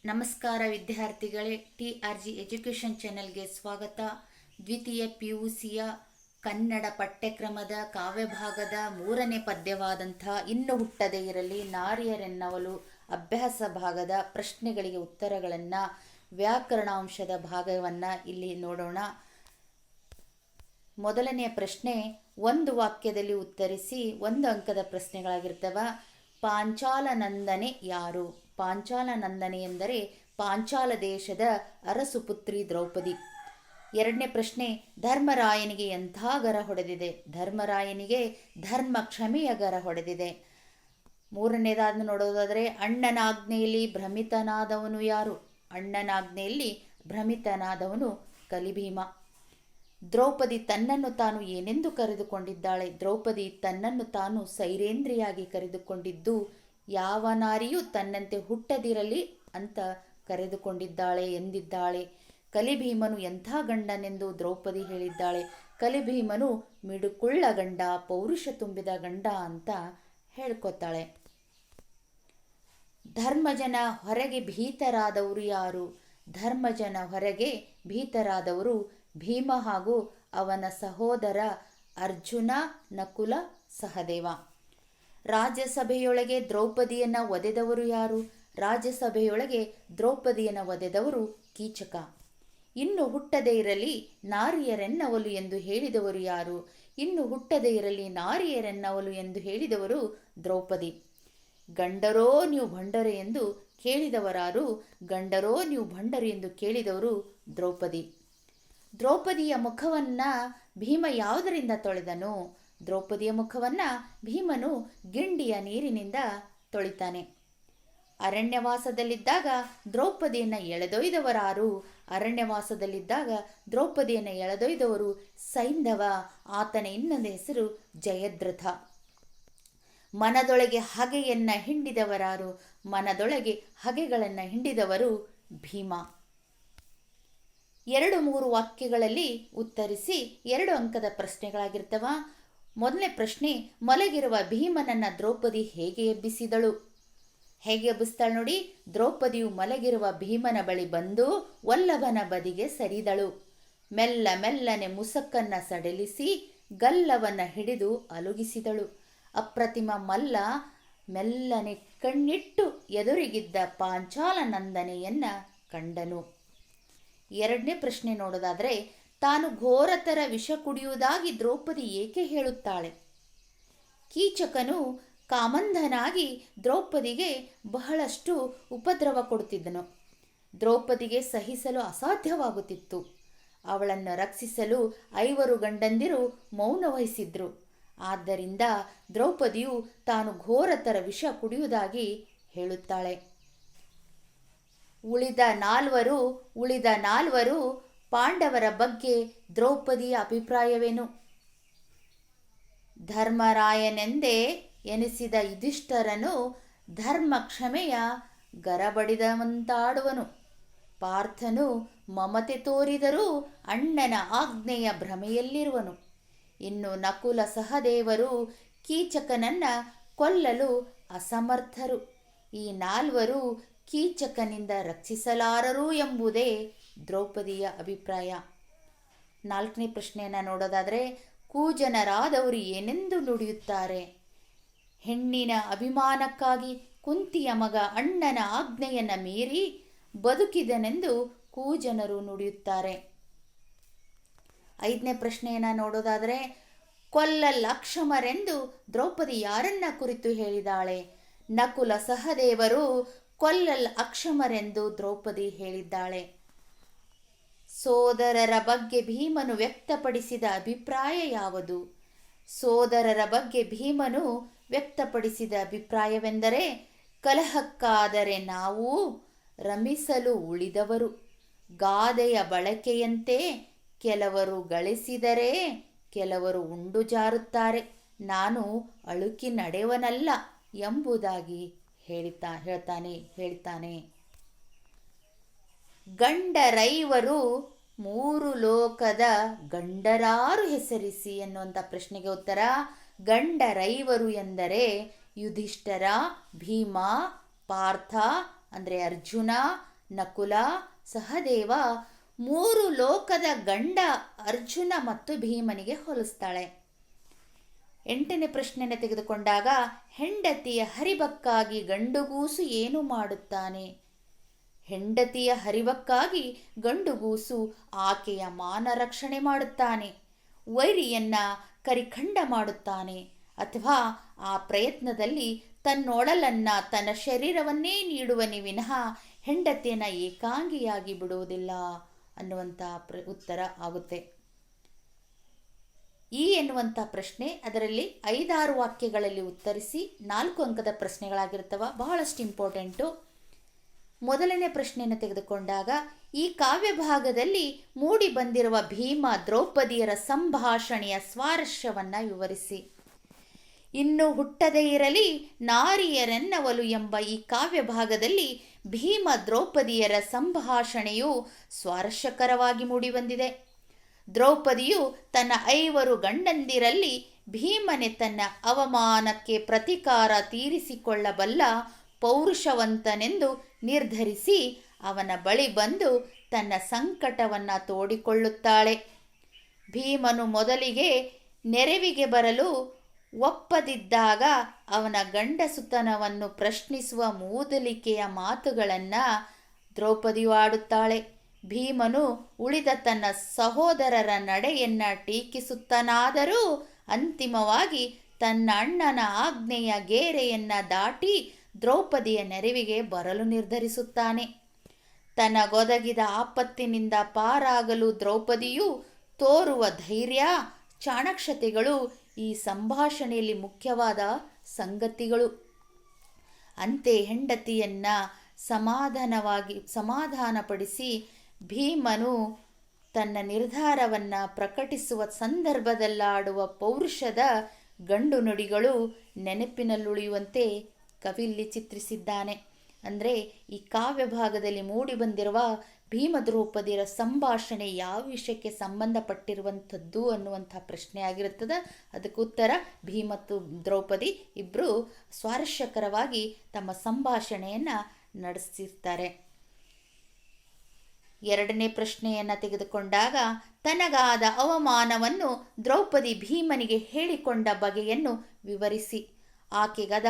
ನಮಸ್ಕಾರ ವಿದ್ಯಾರ್ಥಿಗಳೇ, TRG education ಚಾನೆಲ್ಗೆ ಸ್ವಾಗತ. ದ್ವಿತೀಯ PUCಯ ಕನ್ನಡ ಪಠ್ಯಕ್ರಮದ ಕಾವ್ಯಭಾಗದ 3ನೇ ಪದ್ಯವಾದಂಥ ಇನ್ನು ಹುಟ್ಟದೇ ಇರಲಿ ನಾರಿಯರೆನ್ನವಲು ಅಭ್ಯಾಸ ಭಾಗದ ಪ್ರಶ್ನೆಗಳಿಗೆ ಉತ್ತರಗಳನ್ನು, ವ್ಯಾಕರಣಾಂಶದ ಭಾಗವನ್ನು ಇಲ್ಲಿ ನೋಡೋಣ. ಮೊದಲನೆಯ ಪ್ರಶ್ನೆ, ಒಂದು ವಾಕ್ಯದಲ್ಲಿ ಉತ್ತರಿಸಿ. 1 ಅಂಕದ ಪ್ರಶ್ನೆಗಳಾಗಿರ್ತವೆ. ಪಾಂಚಾಲನಂದನೆ ಯಾರು? ಪಾಂಚಾಲನಂದನೆ ಎಂದರೆ ಪಾಂಚಾಲ ದೇಶದ ಅರಸುಪುತ್ರಿ ದ್ರೌಪದಿ. 2ನೇ ಪ್ರಶ್ನೆ, ಧರ್ಮರಾಯನಿಗೆ ಎಂಥ ಗರ ಹೊಡೆದಿದೆ? ಧರ್ಮರಾಯನಿಗೆ ಧರ್ಮ ಕ್ಷಮೆಯ ಗರ ಹೊಡೆದಿದೆ. 3ನೇದಾದ ನೋಡೋದಾದರೆ, ಅಣ್ಣನಾಜ್ಞೆಯಲ್ಲಿ ಭ್ರಮಿತನಾದವನು ಯಾರು? ಅಣ್ಣನಾಜ್ಞೆಯಲ್ಲಿ ಭ್ರಮಿತನಾದವನು ಕಲಿಭೀಮ. ದ್ರೌಪದಿ ತನ್ನನ್ನು ತಾನು ಏನೆಂದು ಕರೆದುಕೊಂಡಿದ್ದಾಳೆ? ದ್ರೌಪದಿ ತನ್ನನ್ನು ತಾನು ಸೈರೇಂದ್ರಿಯಾಗಿ ಕರೆದುಕೊಂಡಿದ್ದು, ಯಾವ ನಾರಿಯೂ ತನ್ನಂತೆ ಹುಟ್ಟದಿರಲಿ ಅಂತ ಕರೆದುಕೊಂಡಿದ್ದಾಳೆ ಎಂದಿದ್ದಾಳೆ. ಕಲಿಭೀಮನು ಎಂಥ ಗಂಡನೆಂದು ದ್ರೌಪದಿ ಹೇಳಿದ್ದಾಳೆ. ಕಲಿಭೀಮನು ಮಿಡುಕುಳ್ಳ ಗಂಡ, ಪೌರುಷ ತುಂಬಿದ ಗಂಡ ಅಂತ ಹೇಳ್ಕೊತಾಳೆ. ಧರ್ಮಜನ ಹೊರಗೆ ಭೀತರಾದವರು ಯಾರು? ಧರ್ಮಜನ ಹೊರಗೆ ಭೀತರಾದವರು ಭೀಮ ಹಾಗೂ ಅವನ ಸಹೋದರ ಅರ್ಜುನ, ನಕುಲ, ಸಹದೇವ. ರಾಜ್ಯಸಭೆಯೊಳಗೆ ದ್ರೌಪದಿಯನ್ನು ಒದೆದವರು ಯಾರು? ರಾಜ್ಯಸಭೆಯೊಳಗೆ ದ್ರೌಪದಿಯನ್ನು ಒದೆದವರು ಕೀಚಕ. ಇನ್ನು ಹುಟ್ಟದೇ ಇರಲಿ ನಾರಿಯರೆನ್ನವಲು ಎಂದು ಹೇಳಿದವರು ಯಾರು? ಇನ್ನು ಹುಟ್ಟದೇ ಇರಲಿ ನಾರಿಯರೆನ್ನವಲು ಎಂದು ಹೇಳಿದವರು ದ್ರೌಪದಿ. ಗಂಡರೋ ನೀವು ಭಂಡರೆ ಎಂದು ಕೇಳಿದವರಾರು? ಗಂಡರೋ ನೀವು ಭಂಡರು ಎಂದು ಕೇಳಿದವರು ದ್ರೌಪದಿ. ದ್ರೌಪದಿಯ ಮುಖವನ್ನು ಭೀಮ ಯಾವುದರಿಂದ ತೊಳೆದನು? ದ್ರೌಪದಿಯ ಮುಖವನ್ನು ಭೀಮನು ಗಿಂಡಿಯ ನೀರಿನಿಂದ ತೊಳಿತಾನೆ. ಅರಣ್ಯವಾಸದಲ್ಲಿದ್ದಾಗ ದ್ರೌಪದಿಯನ್ನು ಎಳೆದೊಯ್ದವರಾರು? ಅರಣ್ಯವಾಸದಲ್ಲಿದ್ದಾಗ ದ್ರೌಪದಿಯನ್ನು ಎಳೆದೊಯ್ದವರು ಸೈಂಧವ. ಆತನ ಇನ್ನೊಂದು ಹೆಸರು ಜಯದ್ರಥ. ಮನದೊಳಗೆ ಹಗೆಯನ್ನು ಹಿಂಡಿದವರಾರು? ಮನದೊಳಗೆ ಹಗೆಗಳನ್ನು ಹಿಂಡಿದವರು ಭೀಮ. 2-3 ವಾಕ್ಯಗಳಲ್ಲಿ ಉತ್ತರಿಸಿ. 2 ಅಂಕದ ಪ್ರಶ್ನೆಗಳಾಗಿರ್ತವ. ಮೊದಲನೇ ಪ್ರಶ್ನೆ, ಮಲಗಿರುವ ಭೀಮನನ್ನ ದ್ರೌಪದಿ ಹೇಗೆ ಎಬ್ಬಿಸಿದಳು? ಹೇಗೆ ಎಬ್ಬಿಸ್ತಾಳೆ ನೋಡಿ. ದ್ರೌಪದಿಯು ಮಲಗಿರುವ ಭೀಮನ ಬಳಿ ಬಂದು ವಲ್ಲಭನ ಬದಿಗೆ ಸರಿದಳು. ಮೆಲ್ಲ ಮೆಲ್ಲನೆ ಮುಸಕ್ಕನ್ನ ಸಡಿಲಿಸಿ ಗಲ್ಲವನ್ನ ಹಿಡಿದು ಅಲುಗಿಸಿದಳು. ಅಪ್ರತಿಮ ಮಲ್ಲ ಮೆಲ್ಲನೆ ಕಣ್ಣಿಟ್ಟು ಎದುರಿಗಿದ್ದ ಪಾಂಚಾಲನಂದನೆಯನ್ನ ಕಂಡನು. 2ನೇ ಪ್ರಶ್ನೆ ನೋಡೋದಾದರೆ, ತಾನು ಘೋರತರ ವಿಷ ಕುಡಿಯುವುದಾಗಿ ದ್ರೌಪದಿ ಏಕೆ ಹೇಳುತ್ತಾಳೆ? ಕೀಚಕನು ಕಾಮಂಧನಾಗಿ ದ್ರೌಪದಿಗೆ ಬಹಳಷ್ಟು ಉಪದ್ರವ ಕೊಡುತ್ತಿದ್ದನು. ದ್ರೌಪದಿಗೆ ಸಹಿಸಲು ಅಸಾಧ್ಯವಾಗುತ್ತಿತ್ತು. ಅವಳನ್ನು ರಕ್ಷಿಸಲು 5 ಗಂಡಂದಿರು ಮೌನ ವಹಿಸಿದ್ರು. ಆದ್ದರಿಂದ ದ್ರೌಪದಿಯು ತಾನು ಘೋರತರ ವಿಷ ಕುಡಿಯುವುದಾಗಿ ಹೇಳುತ್ತಾಳೆ. ಉಳಿದ ನಾಲ್ವರು ಪಾಂಡವರ ಬಗ್ಗೆ ದ್ರೌಪದಿಯ ಅಭಿಪ್ರಾಯವೇನು? ಧರ್ಮರಾಯನೆಂದೇ ಎನಿಸಿದ ಯುಧಿಷ್ಠರನು ಧರ್ಮ ಕ್ಷಮೆಯ ಗರಬಡಿದಂತಾಡುವನು. ಪಾರ್ಥನು ಮಮತೆ ತೋರಿದರೂ ಅಣ್ಣನ ಆಜ್ಞೆಯ ಭ್ರಮೆಯಲ್ಲಿರುವನು. ಇನ್ನು ನಕುಲ ಸಹದೇವರು ಕೀಚಕನನ್ನ ಕೊಲ್ಲಲು ಅಸಮರ್ಥರು. ಈ 4 ಕೀಚಕನಿಂದ ರಕ್ಷಿಸಲಾರರು ಎಂಬುದೇ ದ್ರೌಪದಿಯ ಅಭಿಪ್ರಾಯ. 4ನೇ ಪ್ರಶ್ನೆಯನ್ನು ನೋಡೋದಾದರೆ, ಕೂಜನರಾದವರು ಏನೆಂದು ನುಡಿಯುತ್ತಾರೆ? ಹೆಣ್ಣಿನ ಅಭಿಮಾನಕ್ಕಾಗಿ ಕುಂತಿಯ ಮಗ ಅಣ್ಣನ ಆಜ್ಞೆಯನ್ನು ಮೀರಿ ಬದುಕಿದನೆಂದು ಕೂಜನರು ನುಡಿಯುತ್ತಾರೆ. 5ನೇ ಪ್ರಶ್ನೆಯನ್ನು ನೋಡೋದಾದರೆ, ಕೊಲ್ಲಲಕ್ಷಮರೆಂದು ದ್ರೌಪದಿ ಯಾರನ್ನ ಕುರಿತು ಹೇಳಿದಾಳೆ? ನಕುಲ ಸಹದೇವರು ಕೊಲ್ಲಲ್ ಅಕ್ಷಮರೆಂದು ದ್ರೌಪದಿ ಹೇಳಿದ್ದಾಳೆ. ಸೋದರರ ಬಗ್ಗೆ ಭೀಮನು ವ್ಯಕ್ತಪಡಿಸಿದ ಅಭಿಪ್ರಾಯ ಯಾವುದು? ಸೋದರರ ಬಗ್ಗೆ ಭೀಮನು ವ್ಯಕ್ತಪಡಿಸಿದ ಅಭಿಪ್ರಾಯವೆಂದರೆ, ಕಲಹಕ್ಕಾದರೆ ನಾವು ರಮಿಸಲು ಉಳಿದವರು. ಗಾದೆಯ ಬಳಕೆಯಂತೆ ಕೆಲವರು ಗಳಿಸಿದರೆ ಕೆಲವರು ಉಂಡು ಜಾರುತ್ತಾರೆ. ನಾನು ಅಳುಕಿ ನಡೆವನಲ್ಲ ಎಂಬುದಾಗಿ ಹೇಳ್ತಾನೆ. ಗಂಡರೈವರು 3 ಲೋಕದ ಗಂಡರಾರು ಹೆಸರಿಸಿ ಎನ್ನುವಂಥ ಪ್ರಶ್ನೆಗೆ ಉತ್ತರ. ಗಂಡರೈವರು ಎಂದರೆ ಯುಧಿಷ್ಠರ, ಭೀಮ, ಪಾರ್ಥ ಅಂದರೆ ಅರ್ಜುನ, ನಕುಲ, ಸಹದೇವ ಮೂರು ಲೋಕದ ಗಂಡ ಅರ್ಜುನ ಮತ್ತು ಭೀಮನಿಗೆ ಹೋಲಿಸ್ತಾಳೆ. 8ನೇ ಪ್ರಶ್ನೆಯನ್ನು ತೆಗೆದುಕೊಂಡಾಗ, ಹೆಂಡತಿಯ ಹರಿಬಕ್ಕಾಗಿ ಗಂಡುಗೂಸು ಏನು ಮಾಡುತ್ತಾನೆ? ಹೆಂಡತಿಯ ಹರಿಬಕ್ಕಾಗಿ ಗಂಡುಗೂಸು ಆಕೆಯ ಮಾನ ರಕ್ಷಣೆ ಮಾಡುತ್ತಾನೆ, ವೈರಿಯನ್ನ ಕರಿಖಂಡ ಮಾಡುತ್ತಾನೆ, ಅಥವಾ ಆ ಪ್ರಯತ್ನದಲ್ಲಿ ತನ್ನೊಡಲನ್ನ ತನ್ನ ಶರೀರವನ್ನೇ ನೀಡುವನೇ ವಿನಃ ಹೆಂಡತಿಯನ್ನ ಏಕಾಂಗಿಯಾಗಿ ಬಿಡುವುದಿಲ್ಲ ಅನ್ನುವಂಥ ಉತ್ತರ ಆಗುತ್ತೆ. ಈ ಎನ್ನುವಂಥ ಪ್ರಶ್ನೆ ಅದರಲ್ಲಿ 5-6 ವಾಕ್ಯಗಳಲ್ಲಿ ಉತ್ತರಿಸಿ 4 ಅಂಕದ ಪ್ರಶ್ನೆಗಳಾಗಿರ್ತವ, ಬಹಳಷ್ಟು ಇಂಪಾರ್ಟೆಂಟು. ಮೊದಲನೇ ಪ್ರಶ್ನೆಯನ್ನು ತೆಗೆದುಕೊಂಡಾಗ, ಈ ಕಾವ್ಯ ಭಾಗದಲ್ಲಿ ಮೂಡಿ ಬಂದಿರುವ ಭೀಮ ದ್ರೌಪದಿಯರ ಸಂಭಾಷಣೆಯ ಸ್ವಾರಸ್ಯವನ್ನು ವಿವರಿಸಿ. ಇನ್ನು ಹುಟ್ಟದೇ ಇರಲಿ ನಾರಿಯರೆನ್ನವಲು ಎಂಬ ಈ ಕಾವ್ಯ ಭಾಗದಲ್ಲಿ ಭೀಮ ದ್ರೌಪದಿಯರ ಸಂಭಾಷಣೆಯು ಸ್ವಾರಸ್ಯಕರವಾಗಿ ಮೂಡಿಬಂದಿದೆ. ದ್ರೌಪದಿಯು ತನ್ನ 5 ಗಂಡಂದಿರಲ್ಲಿ ಭೀಮನೆ ತನ್ನ ಅವಮಾನಕ್ಕೆ ಪ್ರತೀಕಾರ ತೀರಿಸಿಕೊಳ್ಳಬಲ್ಲ ಪೌರುಷವಂತನೆಂದು ನಿರ್ಧರಿಸಿ ಅವನ ಬಳಿ ಬಂದು ತನ್ನ ಸಂಕಟವನ್ನು ತೋಡಿಕೊಳ್ಳುತ್ತಾಳೆ. ಭೀಮನು ಮೊದಲಿಗೆ ನೆರವಿಗೆ ಬರಲು ಒಪ್ಪದಿದ್ದಾಗ ಅವನ ಗಂಡಸುತನವನ್ನು ಪ್ರಶ್ನಿಸುವ ಮೂದಲಿಕೆಯ ಮಾತುಗಳನ್ನು ದ್ರೌಪದಿಯು ಆಡುತ್ತಾಳೆ. ಭೀಮನು ಉಳಿದ ತನ್ನ ಸಹೋದರರ ನಡೆಯನ್ನ ಟೀಕಿಸುತ್ತನಾದರೂ ಅಂತಿಮವಾಗಿ ತನ್ನ ಅಣ್ಣನ ಆಜ್ಞೆಯ ಗೆರೆಯನ್ನ ದಾಟಿ ದ್ರೌಪದಿಯ ನೆರವಿಗೆ ಬರಲು ನಿರ್ಧರಿಸುತ್ತಾನೆ. ತನಗೊದಗಿದ ಆಪತ್ತಿನಿಂದ ಪಾರಾಗಲು ದ್ರೌಪದಿಯು ತೋರುವ ಧೈರ್ಯ, ಚಾಣಾಕ್ಷತೆಗಳು ಈ ಸಂಭಾಷಣೆಯಲ್ಲಿ ಮುಖ್ಯವಾದ ಸಂಗತಿಗಳು. ಅಂತೆ ಹೆಂಡತಿಯನ್ನ ಸಮಾಧಾನಪಡಿಸಿ ಭೀಮನು ತನ್ನ ನಿರ್ಧಾರವನ್ನು ಪ್ರಕಟಿಸುವ ಸಂದರ್ಭದಲ್ಲಾಡುವ ಪೌರುಷದ ಗಂಡು ನುಡಿಗಳು ನೆನಪಿನಲ್ಲುಳಿಯುವಂತೆ ಕವಿಯಲ್ಲಿ ಚಿತ್ರಿಸಿದ್ದಾನೆ. ಅಂದರೆ ಈ ಕಾವ್ಯ ಭಾಗದಲ್ಲಿ ಮೂಡಿಬಂದಿರುವ ಭೀಮ ದ್ರೌಪದಿಯರ ಸಂಭಾಷಣೆ ಯಾವ ವಿಷಯಕ್ಕೆ ಸಂಬಂಧಪಟ್ಟಿರುವಂಥದ್ದು ಅನ್ನುವಂಥ ಪ್ರಶ್ನೆ ಆಗಿರುತ್ತದೆ. ಅದಕ್ಕೆ ಉತ್ತರ ಭೀಮ ಮತ್ತು ದ್ರೌಪದಿ ಇಬ್ಬರು ಸ್ವಾರಸ್ಯಕರವಾಗಿ ತಮ್ಮ ಸಂಭಾಷಣೆಯನ್ನು ನಡೆಸಿರ್ತಾರೆ. 2ನೇ ಪ್ರಶ್ನೆಯನ್ನು ತೆಗೆದುಕೊಂಡಾಗ, ತನಗಾದ ಅವಮಾನವನ್ನು ದ್ರೌಪದಿ ಭೀಮನಿಗೆ ಹೇಳಿಕೊಂಡ ಬಗೆಯನ್ನು ವಿವರಿಸಿ. ಆಕೆಗದ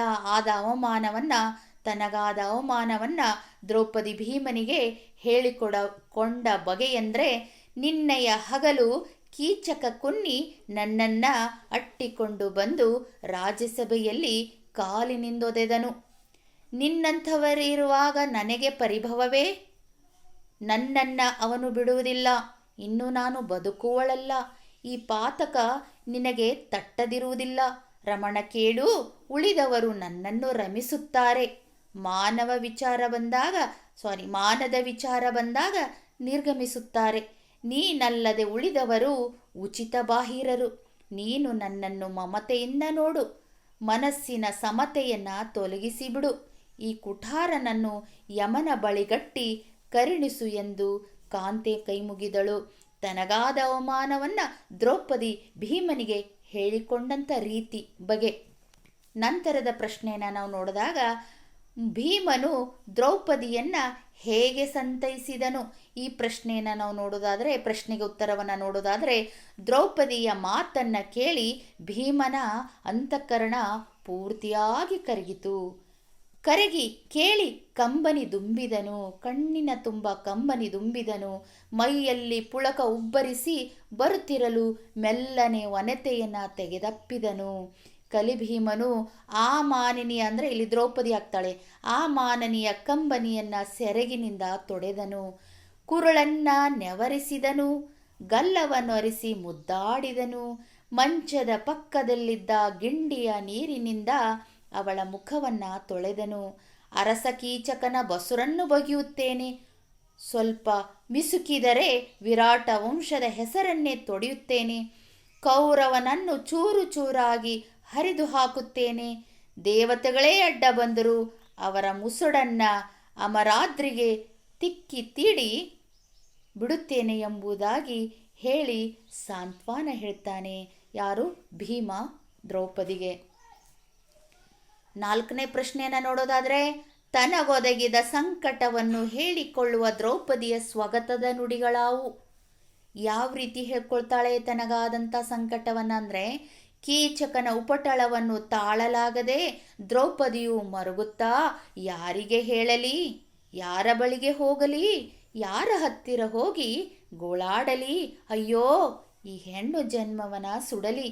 ತನಗಾದ ಅವಮಾನವನ್ನು ದ್ರೌಪದಿ ಭೀಮನಿಗೆ ಹೇಳಿಕೊಂಡ ಬಗೆಯೆಂದರೆ, ನಿನ್ನಯ ಹಗಲು ಕೀಚಕ ಕುನ್ನಿ ನನ್ನನ್ನ ಅಟ್ಟಿಕೊಂಡು ಬಂದು ರಾಜ್ಯಸಭೆಯಲ್ಲಿ ಕಾಲಿನಿಂದೊದೆದನು. ನಿನ್ನಂಥವರಿರುವಾಗ ನನಗೆ ಪರಿಭವವೇ? ನನ್ನನ್ನು ಅವನು ಬಿಡುವುದಿಲ್ಲ, ಇನ್ನು ನಾನು ಬದುಕುವಳಲ್ಲ. ಈ ಪಾತಕ ನಿನಗೆ ತಟ್ಟದಿರುವುದಿಲ್ಲ. ರಮಣ ಕೇಳು, ಉಳಿದವರು ನನ್ನನ್ನು ರಮಿಸುತ್ತಾರೆ. ಮಾನದ ವಿಚಾರ ಬಂದಾಗ ನಿರ್ಗಮಿಸುತ್ತಾರೆ. ನೀನಲ್ಲದೆ ಉಳಿದವರು ಉಚಿತ ಬಾಹಿರರು. ನೀನು ನನ್ನನ್ನು ಮಮತೆಯಿಂದ ನೋಡು, ಮನಸ್ಸಿನ ಸಮತೆಯನ್ನು ತೊಲಗಿಸಿಬಿಡು. ಈ ಕುಠಾರನನ್ನು ಯಮನ ಬಳಿಗಟ್ಟಿ ಕರುಣಿಸು ಎಂದು ಕಾಂತೆ ಕೈಮುಗಿದಳು. ತನಗಾದ ಅವಮಾನವನ್ನು ದ್ರೌಪದಿ ಭೀಮನಿಗೆ ಹೇಳಿಕೊಂಡಂಥ ರೀತಿ ಬಗೆ. ನಂತರದ ಪ್ರಶ್ನೆಯನ್ನು ನಾವು ನೋಡಿದಾಗ, ಭೀಮನು ದ್ರೌಪದಿಯನ್ನು ಹೇಗೆ ಸಂತೈಸಿದನು? ಈ ಪ್ರಶ್ನೆಗೆ ಉತ್ತರವನ್ನು ನೋಡೋದಾದರೆ, ದ್ರೌಪದಿಯ ಮಾತನ್ನು ಕೇಳಿ ಭೀಮನ ಅಂತಃಕರಣ ಪೂರ್ತಿಯಾಗಿ ಕರಗಿ ಕೇಳಿ ಕಂಬನಿ ದುಂಬಿದನು. ಕಣ್ಣಿನ ತುಂಬ ಕಂಬನಿ ದುಂಬಿದನು. ಮೈಯಲ್ಲಿ ಪುಳಕ ಉಬ್ಬರಿಸಿ ಬರುತ್ತಿರಲು ಮೆಲ್ಲನೆ ವನತೆಯನ್ನು ತೆಗೆದಪ್ಪಿದನು. ಕಲಿಭೀಮನು ಆ ಮಾನಿನಿಯ, ಅಂದರೆ ಇಲ್ಲಿ ದ್ರೌಪದಿ ಆಗ್ತಾಳೆ, ಆ ಮಾನನಿಯ ಕಂಬನಿಯನ್ನು ಸೆರಗಿನಿಂದ ತೊಡೆದನು. ಕುರುಳನ್ನ ನೆವರಿಸಿದನು. ಗಲ್ಲವನ್ನು ಅರಿಸಿ ಮುದ್ದಾಡಿದನು. ಮಂಚದ ಪಕ್ಕದಲ್ಲಿದ್ದ ಗಿಂಡಿಯ ನೀರಿನಿಂದ ಅವಳ ಮುಖವನ್ನು ತೊಳೆದನು. ಅರಸ ಕೀಚಕನ ಬಸುರನ್ನು ಬಗೆಯುತ್ತೇನೆ. ಸ್ವಲ್ಪ ಮಿಸುಕಿದರೆ ವಿರಾಟ ವಂಶದ ಹೆಸರನ್ನೇ ತೊಡೆಯುತ್ತೇನೆ. ಕೌರವನನ್ನು ಚೂರು ಚೂರಾಗಿ ಹರಿದು ಹಾಕುತ್ತೇನೆ. ದೇವತೆಗಳೇ ಅಡ್ಡ ಬಂದರು ಅವರ ಮುಸುಡನ್ನು ಅಮರಾದ್ರಿಗೆ ತಿಕ್ಕಿ ತೀಡಿ ಬಿಡುತ್ತೇನೆ ಎಂಬುದಾಗಿ ಹೇಳಿ ಸಾಂತ್ವನ ಹೇಳ್ತಾನೆ. ಯಾರು? ಭೀಮ ದ್ರೌಪದಿಗೆ. 4ನೇ ಪ್ರಶ್ನೆಯನ್ನು ನೋಡೋದಾದರೆ, ತನಗೊದಗಿದ ಸಂಕಟವನ್ನು ಹೇಳಿಕೊಳ್ಳುವ ದ್ರೌಪದಿಯ ಸ್ವಗತದ ನುಡಿಗಳಾವು. ಯಾವ ರೀತಿ ಹೇಳ್ಕೊಳ್ತಾಳೆ ತನಗಾದಂಥ ಸಂಕಟವನ್ನು ಅಂದರೆ, ಕೀಚಕನ ಉಪಟಳವನ್ನು ತಾಳಲಾಗದೆ ದ್ರೌಪದಿಯು ಮರುಗುತ್ತಾ, ಯಾರಿಗೆ ಹೇಳಲಿ, ಯಾರ ಬಳಿಗೆ ಹೋಗಲಿ, ಯಾರ ಹತ್ತಿರ ಹೋಗಿ ಗೋಳಾಡಲಿ, ಅಯ್ಯೋ ಈ ಹೆಣ್ಣು ಜನ್ಮವನ ಸುಡಲಿ,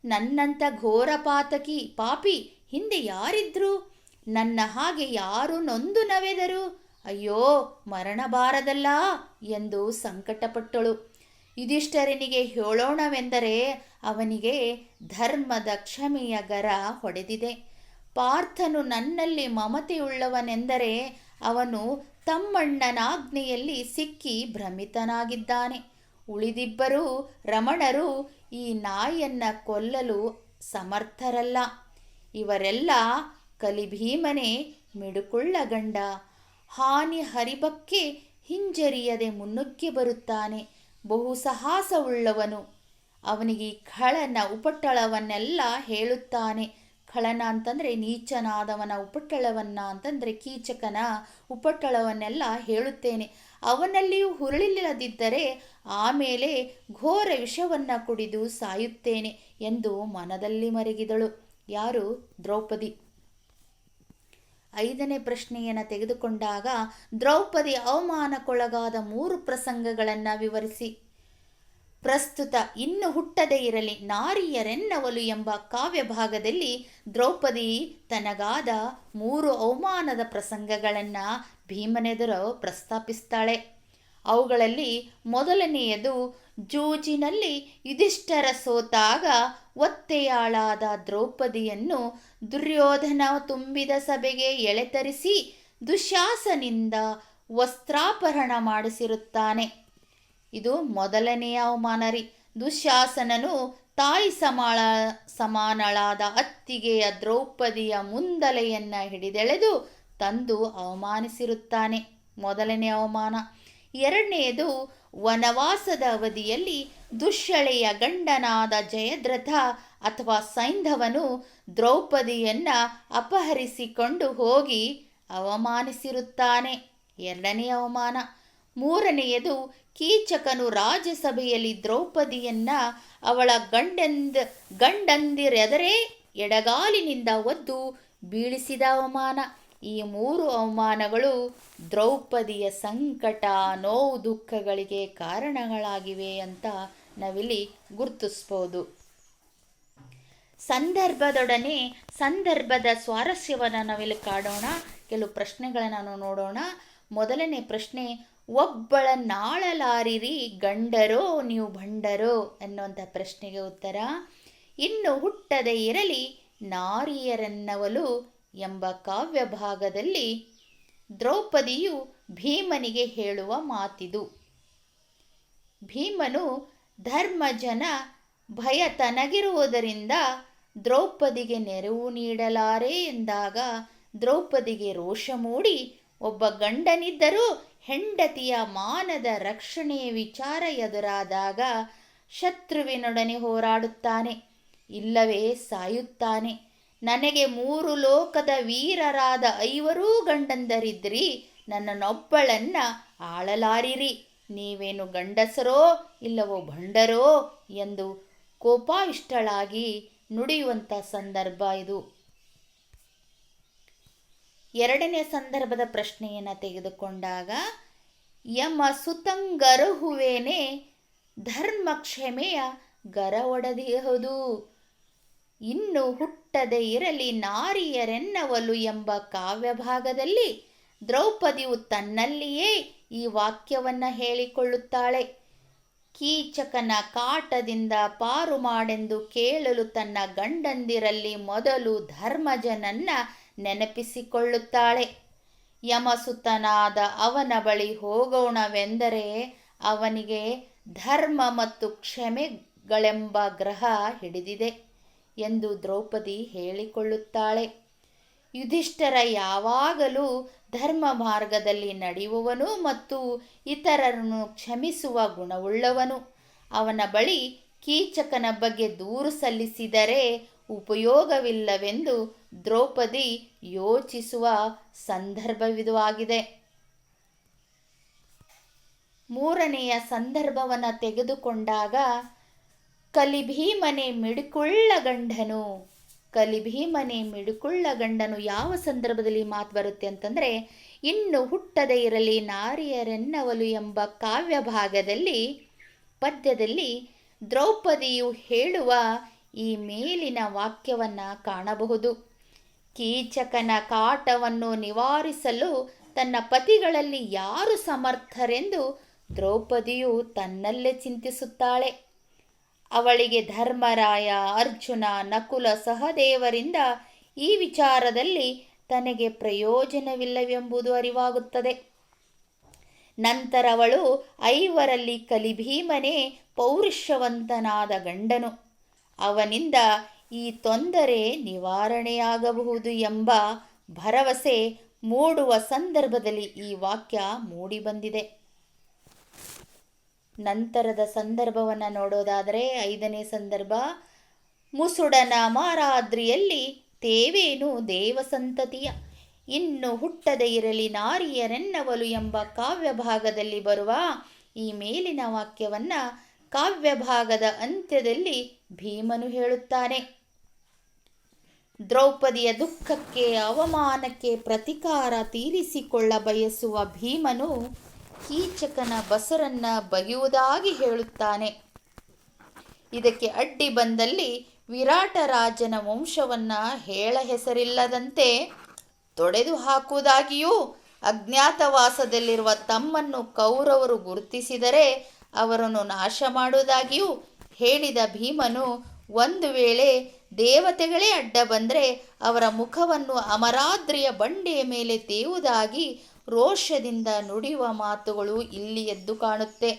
ನನ್ನಂಥ ಘೋರ ಪಾಪಿ ಹಿಂದೆ ಯಾರಿದ್ರು, ನನ್ನ ಹಾಗೆ ಯಾರು ನೊಂದು ನವೆದರು, ಅಯ್ಯೋ ಮರಣ ಬಾರದಲ್ಲ ಎಂದು ಸಂಕಟಪಟ್ಟಳು. ಯುಧಿಷ್ಠಿರನಿಗೆ ಹೇಳೋಣವೆಂದರೆ ಅವನಿಗೆ ಧರ್ಮದ ಕ್ಷಮೆಯ ಗರ ಹೊಡೆದಿದೆ. ಪಾರ್ಥನು ನನ್ನಲ್ಲಿ ಮಮತೆಯುಳ್ಳವನೆಂದರೆ ಅವನು ತಮ್ಮಣ್ಣನಾಜ್ಞೆಯಲ್ಲಿ ಸಿಕ್ಕಿ ಭ್ರಮಿತನಾಗಿದ್ದಾನೆ. ಉಳಿದಿಬ್ಬರು ರಮಣರು ಈ ನಾಯಿಯನ್ನು ಕೊಲ್ಲಲು ಸಮರ್ಥರಲ್ಲ. ಇವರೆಲ್ಲ ಕಲಿಭೀಮನೇ ಮಿಡುಕುಳ್ಳ ಗಂಡ. ಹಾನಿ ಹರಿಬಕ್ಕೆ ಹಿಂಜರಿಯದೆ ಮುನ್ನುಗ್ಗಿ ಬರುತ್ತಾನೆ. ಬಹು ಸಾಹಸವುಳ್ಳವನು. ಅವನಿಗೆ ಖಳನ ಉಪಟಳವನ್ನೆಲ್ಲ ಹೇಳುತ್ತಾನೆ. ಖಳನ ಅಂತಂದರೆ ನೀಚನಾದವನ ಉಪಟಳವನ್ನ ಅಂತಂದರೆ ಕೀಚಕನ ಉಪಟಳವನ್ನೆಲ್ಲ ಹೇಳುತ್ತೇನೆ. ಅವನಲ್ಲಿಯೂ ಹುರುಳಿಲ್ಲದಿದ್ದರೆ ಆಮೇಲೆ ಘೋರ ವಿಷವನ್ನು ಕುಡಿದು ಸಾಯುತ್ತೇನೆ ಎಂದು ಮನದಲ್ಲಿ ಮರಗಿದಳು. ಯಾರು? ದ್ರೌಪದಿ. 5ನೇ ಪ್ರಶ್ನೆಯನ್ನು ತೆಗೆದುಕೊಂಡಾಗ ದ್ರೌಪದಿ ಅವಮಾನಕ್ಕೊಳಗಾದ 3 ಪ್ರಸಂಗಗಳನ್ನು ವಿವರಿಸಿ. ಪ್ರಸ್ತುತ ಇನ್ನು ಹುಟ್ಟದೇ ಇರಲಿ ನಾರಿಯರೆನ್ನವಲು ಎಂಬ ಕಾವ್ಯ ಭಾಗದಲ್ಲಿ ದ್ರೌಪದಿ ತನಗಾದ 3 ಅವಮಾನದ ಪ್ರಸಂಗಗಳನ್ನು ಭೀಮನೆದುರು ಪ್ರಸ್ತಾಪಿಸ್ತಾಳೆ. ಅವುಗಳಲ್ಲಿ ಮೊದಲನೆಯದು, ಜೂಜಿನಲ್ಲಿ ಯುಧಿಷ್ಠಿರ ಸೋತಾಗ ಒತ್ತೆಯಾಳಾದ ದ್ರೌಪದಿಯನ್ನು ದುರ್ಯೋಧನ ತುಂಬಿದ ಸಭೆಗೆ ಎಳೆತರಿಸಿ ದುಶ್ಯಾಸನಿಂದ ವಸ್ತ್ರಾಪಹರಣ ಮಾಡಿಸಿರುತ್ತಾನೆ. ಇದು ಮೊದಲನೆಯ ಅವಮಾನ ರೀ. ದುಶ್ಯಾಸನನು ತಾಯಿ ಸಮಾನಳಾದ ಅತ್ತಿಗೆಯ ದ್ರೌಪದಿಯ ಮುಂದಲೆಯನ್ನು ಹಿಡಿದೆಳೆದು ತಂದು ಅವಮಾನಿಸಿರುತ್ತಾನೆ. ಮೊದಲನೇ ಅವಮಾನ. ಎರಡನೆಯದು, ವನವಾಸದ ಅವಧಿಯಲ್ಲಿ ದುಶ್ಯಳೆಯ ಗಂಡನಾದ ಜಯದ್ರಥ ಅಥವಾ ಸೈಂಧವನು ದ್ರೌಪದಿಯನ್ನು ಅಪಹರಿಸಿಕೊಂಡು ಹೋಗಿ ಅವಮಾನಿಸಿರುತ್ತಾನೆ. ಎರಡನೇ ಅವಮಾನ. ಮೂರನೆಯದು, ಕೀಚಕನು ರಾಜಸಭೆಯಲ್ಲಿ ದ್ರೌಪದಿಯನ್ನು ಅವಳ ಗಂಡಂದಿರೆದರೆ ಎಡಗಾಲಿನಿಂದ ಒದ್ದು ಬೀಳಿಸಿದ ಅವಮಾನ. ಈ 3 ಅವಮಾನಗಳು ದ್ರೌಪದಿಯ ಸಂಕಟ, ನೋವು, ದುಃಖಗಳಿಗೆ ಕಾರಣಗಳಾಗಿವೆ ಅಂತ ನಾವಿಲ್ಲಿ ಗುರುತಿಸ್ಬೋದು. ಸಂದರ್ಭದೊಡನೆ ಸಂದರ್ಭದ ಸ್ವಾರಸ್ಯವನ್ನು ನಾವಿಲ್ಲಿ ಕಾಣೋಣ. ಕೆಲವು ಪ್ರಶ್ನೆಗಳನ್ನು ನೋಡೋಣ. ಮೊದಲನೇ ಪ್ರಶ್ನೆ, ಒಬ್ಬಳ ನಾಳಲಾರಿರಿ ಗಂಡರೋ ನೀವು ಭಂಡರೋ ಎನ್ನುವಂಥ ಪ್ರಶ್ನೆಗೆ ಉತ್ತರ, ಇನ್ನು ಹುಟ್ಟದೇ ಇರಲಿ ನಾರಿಯರೆನ್ನವಲು ಎಂಬ ಕಾವ್ಯ ಭಾಗದಲ್ಲಿ ದ್ರೌಪದಿಯು ಭೀಮನಿಗೆ ಹೇಳುವ ಮಾತಿದು. ಭೀಮನು ಧರ್ಮಜನ ಭಯ ತನಗಿರುವುದರಿಂದ ದ್ರೌಪದಿಗೆ ನೆರವು ನೀಡಲಾರೆ ಎಂದಾಗ ದ್ರೌಪದಿಗೆ ರೋಷ ಮೂಡಿ, ಒಬ್ಬ ಗಂಡನಿದ್ದರೂ ಹೆಂಡತಿಯ ಮಾನದ ರಕ್ಷಣೆಯ ವಿಚಾರ ಎದುರಾದಾಗ ಶತ್ರುವಿನೊಡನೆ ಹೋರಾಡುತ್ತಾನೆ, ಇಲ್ಲವೇ ಸಾಯುತ್ತಾನೆ. ನನಗೆ 3 ಲೋಕದ ವೀರರಾದ 5 ಗಂಡಂದರಿದ್ರಿ, ನನ್ನನ್ನೊಬ್ಬಳನ್ನ ಆಳಲಾರಿರಿ, ನೀವೇನು ಗಂಡಸರೋ ಇಲ್ಲವೋ ಭಂಡರೋ ಎಂದು ಕೋಪಾವಿಷ್ಟಳಾಗಿ ನುಡಿಯುವಂಥ ಸಂದರ್ಭ ಇದು. ಎರಡನೇ ಸಂದರ್ಭದ ಪ್ರಶ್ನೆಯನ್ನು ತೆಗೆದುಕೊಂಡಾಗ, ಯಮ ಸುತಂಗರುಹುವೇನೆ ಧರ್ಮ ಕ್ಷಮೆಯ ಗರ ಒಡೆದಿಹುದು, ಇನ್ನು ಹುಟ್ಟದೇ ಇರಲಿ ನಾರಿಯರೆನ್ನವಲು ಎಂಬ ಕಾವ್ಯ ಭಾಗದಲ್ಲಿ ದ್ರೌಪದಿಯು ತನ್ನಲ್ಲಿಯೇ ಈ ವಾಕ್ಯವನ್ನು ಹೇಳಿಕೊಳ್ಳುತ್ತಾಳೆ. ಕೀಚಕನ ಕಾಟದಿಂದ ಪಾರು ಮಾಡೆಂದು ಕೇಳಲು ತನ್ನ ಗಂಡಂದಿರಲ್ಲಿ ಮೊದಲು ಧರ್ಮಜನನ್ನ ನೆನಪಿಸಿಕೊಳ್ಳುತ್ತಾಳೆ. ಯಮಸುತನಾದ ಅವನ ಬಳಿ ಹೋಗೋಣವೆಂದರೆ ಅವನಿಗೆ ಧರ್ಮ ಮತ್ತು ಕ್ಷಮೆಗಳೆಂಬ ಗ್ರಹ ಹಿಡಿದಿದೆ ಎಂದು ದ್ರೌಪದಿ ಹೇಳಿಕೊಳ್ಳುತ್ತಾಳೆ. ಯುಧಿಷ್ಠಿರ ಯಾವಾಗಲೂ ಧರ್ಮ ಮಾರ್ಗದಲ್ಲಿ ನಡೆಯುವವನು ಮತ್ತು ಇತರರನ್ನು ಕ್ಷಮಿಸುವ ಗುಣವುಳ್ಳವನು. ಅವನ ಬಳಿ ಕೀಚಕನ ಬಗ್ಗೆ ದೂರು ಸಲ್ಲಿಸಿದರೆ ಉಪಯೋಗವಿಲ್ಲವೆಂದು ದ್ರೌಪದಿ ಯೋಚಿಸುವ ಸಂದರ್ಭವಿದು ಆಗಿದೆ. ಮೂರನೆಯ ಸಂದರ್ಭವನ್ನು ತೆಗೆದುಕೊಂಡಾಗ ಕಲಿಭೀಮನೆ ಮಿಡುಕುಳ್ಳ ಗಂಡನು. ಕಲಿಭೀಮನೆ ಮಿಡುಕುಳ್ಳ ಗಂಡನು ಯಾವ ಸಂದರ್ಭದಲ್ಲಿ ಮಾತು ಬರುತ್ತೆ ಅಂತಂದರೆ, ಇನ್ನು ಹುಟ್ಟದೇ ಇರಲಿ ನಾರಿಯರೆನ್ನವಲು ಎಂಬ ಕಾವ್ಯ ಭಾಗದಲ್ಲಿ ಪದ್ಯದಲ್ಲಿ ದ್ರೌಪದಿಯು ಹೇಳುವ ಈ ಮೇಲಿನ ವಾಕ್ಯವನ್ನು ಕಾಣಬಹುದು. ಕೀಚಕನ ಕಾಟವನ್ನು ನಿವಾರಿಸಲು ತನ್ನ ಪತಿಗಳಲ್ಲಿ ಯಾರು ಸಮರ್ಥರೆಂದು ದ್ರೌಪದಿಯು ತನ್ನಲ್ಲೇ ಚಿಂತಿಸುತ್ತಾಳೆ. ಅವಳಿಗೆ ಧರ್ಮರಾಯ, ಅರ್ಜುನ, ನಕುಲ, ಸಹದೇವರಿಂದ ಈ ವಿಚಾರದಲ್ಲಿ ತನಗೆ ಪ್ರಯೋಜನವಿಲ್ಲವೆಂಬುದು ಅರಿವಾಗುತ್ತದೆ. ನಂತರ ಅವಳು ಐವರಲ್ಲಿ ಕಲಿಭೀಮನೇ ಪೌರುಷವಂತನಾದ ಗಂಡನು, ಅವನಿಂದ ಈ ತೊಂದರೆ ನಿವಾರಣೆಯಾಗಬಹುದು ಎಂಬ ಭರವಸೆ ಮೂಡುವ ಸಂದರ್ಭದಲ್ಲಿ ಈ ವಾಕ್ಯ ಮೂಡಿಬಂದಿದೆ. ನಂತರದ ಸಂದರ್ಭವನ್ನು ನೋಡೋದಾದರೆ 5ನೇ ಸಂದರ್ಭ, ಮುಸುಡನ ಮಾರಾದ್ರಿಯಲ್ಲಿ ತೇವೇನು ದೇವಸಂತತಿಯ ಇನ್ನು ಹುಟ್ಟದೇ ಇರಲಿ ನಾರಿಯರೆನ್ನವಲು ಎಂಬ ಕಾವ್ಯ ಭಾಗದಲ್ಲಿ ಬರುವ ಈ ಮೇಲಿನ ವಾಕ್ಯವನ್ನು ಕಾವ್ಯ ಭಾಗದ ಅಂತ್ಯದಲ್ಲಿ ಭೀಮನು ಹೇಳುತ್ತಾನೆ. ದ್ರೌಪದಿಯ ದುಃಖಕ್ಕೆ ಅವಮಾನಕ್ಕೆ ಪ್ರತಿಕಾರ ತೀರಿಸಿಕೊಳ್ಳ ಬಯಸುವ ಭೀಮನು ಕೀಚಕನ ಬಸರನ್ನ ಬಗೆಯುವುದಾಗಿ ಹೇಳುತ್ತಾನೆ. ಇದಕ್ಕೆ ಅಡ್ಡಿ ಬಂದಲ್ಲಿ ವಿರಾಟ ರಾಜನ ವಂಶವನ್ನು ಹೇಳ ಹೆಸರಿಲ್ಲದಂತೆ ತೊಡೆದು ಹಾಕುವುದಾಗಿಯೂ, ಅಜ್ಞಾತವಾಸದಲ್ಲಿರುವ ತಮ್ಮನ್ನು ಕೌರವರು ಗುರುತಿಸಿದರೆ ಅವರನ್ನು ನಾಶ ಮಾಡುವುದಾಗಿಯೂ ಹೇಳಿದ ಭೀಮನು ಒಂದು ವೇಳೆ ದೇವತೆಗಳೇ ಅಡ್ಡ ಬಂದರೆ ಅವರ ಮುಖವನ್ನು ಅಮರಾದ್ರಿಯ ಬಂಡೆಯ ಮೇಲೆ ತೇವುದಾಗಿ ರೋಷದಿಂದ ನುಡಿಯುವ ಮಾತುಗಳು ಇಲ್ಲಿ ಎದ್ದು ಕಾಣುತ್ತೆ.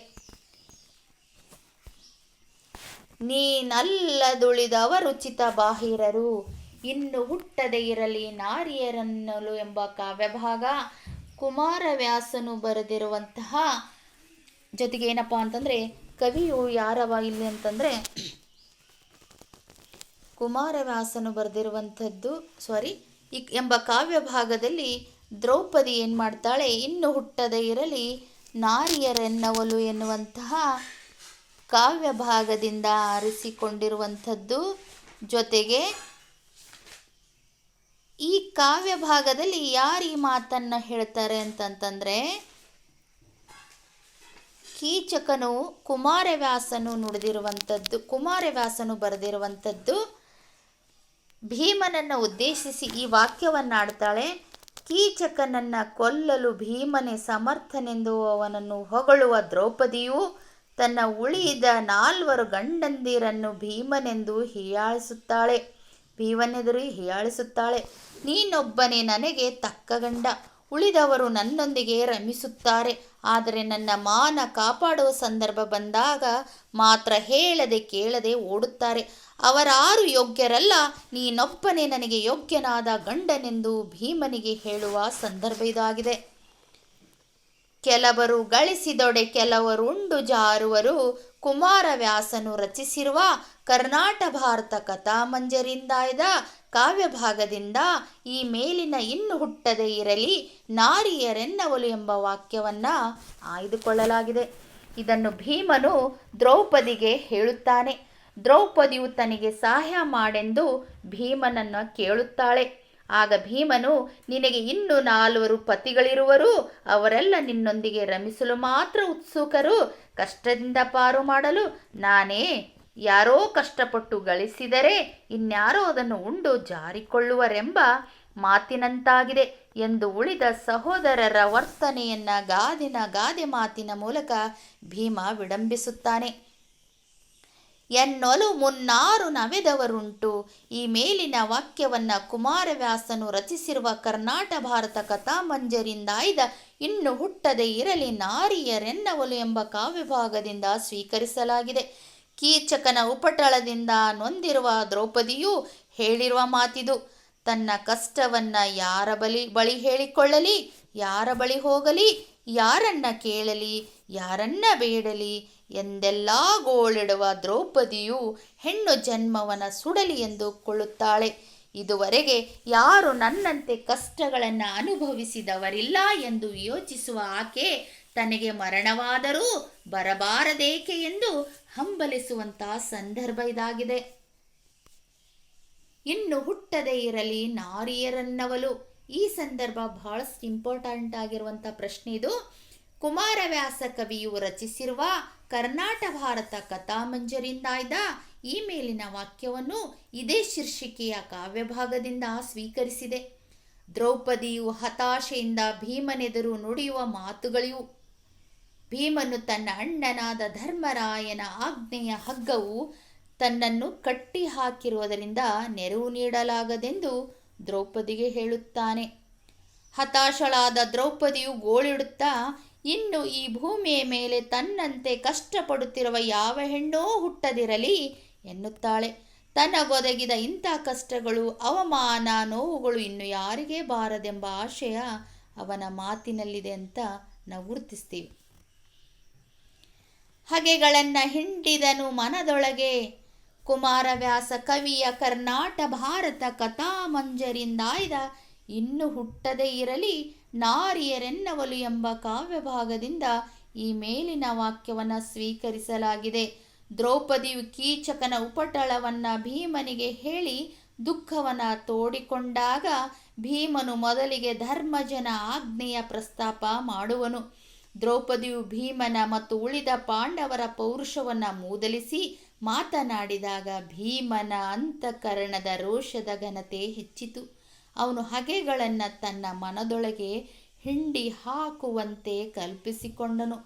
ನೀನಲ್ಲದುಳಿದವರು ಚಿತ ಬಾಹಿರರು ಇನ್ನು ಹುಟ್ಟದೇ ಇರಲಿ ನಾರಿಯರನ್ನಲು ಎಂಬ ಕಾವ್ಯಭಾಗ ಕುಮಾರವ್ಯಾಸನು ಬರೆದಿರುವಂತಹ, ಜೊತೆಗೆ ಏನಪ್ಪ ಅಂತಂದರೆ ಕವಿಯು ಯಾರವ ಇಲ್ಲಿ ಅಂತಂದರೆ ಕುಮಾರವ್ಯಾಸನು ಬರೆದಿರುವಂಥದ್ದು ಎಂಬ ಕಾವ್ಯ ಭಾಗದಲ್ಲಿ ದ್ರೌಪದಿ ಏನು ಮಾಡ್ತಾಳೆ, ಇನ್ನು ಹುಟ್ಟದೇ ಇರಲಿ ನಾರಿಯರೆನ್ನವಲು ಎನ್ನುವಂತಹ ಕಾವ್ಯ ಭಾಗದಿಂದ ಆರಿಸಿಕೊಂಡಿರುವಂಥದ್ದು. ಜೊತೆಗೆ ಈ ಕಾವ್ಯ ಭಾಗದಲ್ಲಿ ಯಾರು ಈ ಮಾತನ್ನು ಹೇಳ್ತಾರೆ ಅಂತಂತಂದರೆ, ಕೀಚಕನು ಕುಮಾರವ್ಯಾಸನು ಬರೆದಿರುವಂಥದ್ದು. ಭೀಮನನ್ನು ಉದ್ದೇಶಿಸಿ ಈ ವಾಕ್ಯವನ್ನಾಡ್ತಾಳೆ. ಕೀಚಕನನ್ನು ಕೊಲ್ಲಲು ಭೀಮನೇ ಸಮರ್ಥನೆಂದು ಅವನನ್ನು ಹೊಗಳುವ ದ್ರೌಪದಿಯು ತನ್ನ ಉಳಿದ 4 ಗಂಡಂದಿರನ್ನು ಭೀಮನೆಂದು ಹೀಯಾಳಿಸುತ್ತಾಳೆ. ನೀನೊಬ್ಬನೇ ನನಗೆ ತಕ್ಕ ಗಂಡ, ಉಳಿದವರು ನನ್ನೊಂದಿಗೆ ರಮಿಸುತ್ತಾರೆ. ಆದರೆ ನನ್ನ ಮಾನ ಕಾಪಾಡುವ ಸಂದರ್ಭ ಬಂದಾಗ ಮಾತ್ರ ಹೇಳದೆ ಕೇಳದೆ ಓಡುತ್ತಾರೆ. ಅವರಾರು ಯೋಗ್ಯರಲ್ಲ, ನೀನೊಬ್ಬನೇ ನನಗೆ ಯೋಗ್ಯನಾದ ಗಂಡನೆಂದು ಭೀಮನಿಗೆ ಹೇಳುವ ಸಂದರ್ಭ ಇದಾಗಿದೆ. ಕೆಲವರು ಗಳಿಸಿದೊಡೆ ಕೆಲವರು ಉಂಡು ಜಾರುವರು ಕುಮಾರವ್ಯಾಸನು ರಚಿಸಿರುವ ಕರ್ನಾಟ ಭಾರತ ಕಥಾಮಂಜರಿಂದಾಯ್ದ ಕಾವ್ಯಭಾಗದಿಂದ ಈ ಮೇಲಿನ ಇನ್ನು ಹುಟ್ಟದೇ ಇರಲಿ ನಾರಿಯರೆನ್ನವಲು ಎಂಬ ವಾಕ್ಯವನ್ನು ಆಯ್ದುಕೊಳ್ಳಲಾಗಿದೆ. ಇದನ್ನು ಭೀಮನು ದ್ರೌಪದಿಗೆ ಹೇಳುತ್ತಾನೆ. ದ್ರೌಪದಿಯು ತನಗೆ ಸಹಾಯ ಮಾಡೆಂದು ಭೀಮನನ್ನು ಕೇಳುತ್ತಾಳೆ. ಆಗ ಭೀಮನು, ನಿನಗೆ ಇನ್ನೂ 4 ಪತಿಗಳಿರುವರು, ಅವರೆಲ್ಲ ನಿನ್ನೊಂದಿಗೆ ರಮಿಸಲು ಮಾತ್ರ ಉತ್ಸುಕರು. ಕಷ್ಟದಿಂದ ಪಾರು ಮಾಡಲು ನಾನೇ ಯಾರೋ ಕಷ್ಟಪಟ್ಟು ಗಳಿಸಿದರೆ ಇನ್ಯಾರೋ ಅದನ್ನು ಉಂಡು ಜಾರಿಕೊಳ್ಳುವರೆಂಬ ಮಾತಿನಂತಾಗಿದೆ ಎಂದು ಉಳಿದ ಸಹೋದರರ ವರ್ತನೆಯನ್ನು ಗಾದೆ ಮಾತಿನ ಮೂಲಕ ಭೀಮ ವಿಡಂಬಿಸುತ್ತಾನೆ. ಎನ್ನೊಲು ಮುನ್ನಾರು ನವೆದವರುಂಟು. ಈ ಮೇಲಿನ ವಾಕ್ಯವನ್ನು ಕುಮಾರವ್ಯಾಸನು ರಚಿಸಿರುವ ಕರ್ನಾಟ ಭಾರತ ಕಥಾಮಂಜರಿಂದಾಯ್ದ ಇನ್ನು ಹುಟ್ಟದೇ ಇರಲಿ ನಾರಿಯರೆನ್ನವಲು ಎಂಬ ಕಾವ್ಯಭಾಗದಿಂದ ಸ್ವೀಕರಿಸಲಾಗಿದೆ. ಕೀಚಕನ ಉಪಟಳದಿಂದ ನೊಂದಿರುವ ದ್ರೌಪದಿಯು ಹೇಳಿರುವ ಮಾತಿದು. ತನ್ನ ಕಷ್ಟವನ್ನು ಯಾರ ಬಳಿ ಹೇಳಿಕೊಳ್ಳಲಿ, ಯಾರ ಬಳಿ ಹೋಗಲಿ, ಯಾರನ್ನ ಕೇಳಲಿ, ಯಾರನ್ನ ಬೇಡಲಿ, ಎಂದೆಲ್ಲ ಗೋಳಿಡುವ ದ್ರೌಪದಿಯು ಹೆಣ್ಣು ಜನ್ಮವನ ಸುಡಲಿ ಎಂದು ಕೊಳ್ಳುತ್ತಾಳೆ. ಇದುವರೆಗೆ ಯಾರು ನನ್ನಂತೆ ಕಷ್ಟಗಳನ್ನು ಅನುಭವಿಸಿದವರಿಲ್ಲ ಎಂದು ಯೋಚಿಸುವ ಆಕೆ ತನಗೆ ಮರಣವಾದರೂ ಬರಬಾರದೇಕೆ ಎಂದು ಹಂಬಲಿಸುವಂತಹ ಸಂದರ್ಭ ಇದಾಗಿದೆ. ಇನ್ನು ಹುಟ್ಟದೇ ಇರಲಿ ನಾರಿಯರನ್ನವಲು. ಈ ಸಂದರ್ಭ ಬಹಳಷ್ಟು ಇಂಪಾರ್ಟೆಂಟ್ ಆಗಿರುವಂಥ ಪ್ರಶ್ನೆ ಇದು. ಕುಮಾರವ್ಯಾಸ ಕವಿಯು ರಚಿಸಿರುವ ಕರ್ನಾಟ ಭಾರತ ಕಥಾಮಂಜರಿಯಿಂದ ಆಯ್ದ ಈ ಮೇಲಿನ ವಾಕ್ಯವನ್ನು ಇದೇ ಶೀರ್ಷಿಕೆಯ ಕಾವ್ಯಭಾಗದಿಂದ ಸ್ವೀಕರಿಸಿದೆ. ದ್ರೌಪದಿಯು ಹತಾಶೆಯಿಂದ ಭೀಮನೆದುರು ನುಡಿಯುವ ಮಾತುಗಳಿವು. ಭೀಮನು ತನ್ನ ಅಣ್ಣನಾದ ಧರ್ಮರಾಯನ ಆಜ್ಞೆಯ ಹಗ್ಗವು ತನ್ನನ್ನು ಕಟ್ಟಿ ಹಾಕಿರುವುದರಿಂದ ನೆರವು ನೀಡಲಾಗದೆಂದು ದ್ರೌಪದಿಗೆ ಹೇಳುತ್ತಾನೆ. ಹತಾಶಳಾದ ದ್ರೌಪದಿಯು ಗೋಳಿಡುತ್ತಾ, ಇನ್ನು ಈ ಭೂಮಿಯ ಮೇಲೆ ತನ್ನಂತೆ ಕಷ್ಟಪಡುತ್ತಿರುವ ಯಾವ ಹೆಣ್ಣೋ ಹುಟ್ಟದಿರಲಿ ಎನ್ನುತ್ತಾಳೆ. ತನಗೊದಗಿದ ಇಂಥ ಕಷ್ಟಗಳು, ಅವಮಾನ, ನೋವುಗಳು ಇನ್ನು ಯಾರಿಗೇ ಬಾರದೆಂಬ ಆಶಯ ಅವನ ಮಾತಿನಲ್ಲಿದೆ ಅಂತ ನಾವು ಗುರುತಿಸ್ತೀವಿ. ಹಗೆಗಳನ್ನು ಹಿಂಡಿದನು ಮನದೊಳಗೆ. ಕುಮಾರವ್ಯಾಸ ಕವಿಯ ಕರ್ನಾಟ ಭಾರತ ಕಥಾಮಂಜರಿಂದಾಯ್ದ ಇನ್ನು ಹುಟ್ಟದೇ ಇರಲಿ ನಾರಿಯರೆನ್ನವಲು ಎಂಬ ಕಾವ್ಯಭಾಗದಿಂದ ಈ ಮೇಲಿನ ವಾಕ್ಯವನ್ನು ಸ್ವೀಕರಿಸಲಾಗಿದೆ. ದ್ರೌಪದಿಯು ಕೀಚಕನ ಉಪಟಳವನ್ನು ಭೀಮನಿಗೆ ಹೇಳಿ ದುಃಖವನ್ನು ತೋಡಿಕೊಂಡಾಗ ಭೀಮನು ಮೊದಲಿಗೆ ಧರ್ಮಜನ ಆಜ್ಞೆಯ ಪ್ರಸ್ತಾಪ ಮಾಡುವನು. ದ್ರೌಪದಿಯು ಭೀಮನ ಮತ್ತು ಉಳಿದ ಪಾಂಡವರ ಪೌರುಷವನ್ನು ಮೂದಲಿಸಿ ಮಾತನಾಡಿದಾಗ ಭೀಮನ ಅಂತಃಕರಣದ ರೋಷದ ಘನತೆ ಹೆಚ್ಚಿತು. ಅವನು ಹಗೆಗಳನ್ನು ತನ್ನ ಮನದೊಳಗೆ ಹಿಂಡಿ ಹಾಕುವಂತೆ ಕಲ್ಪಿಸಿಕೊಂಡನು.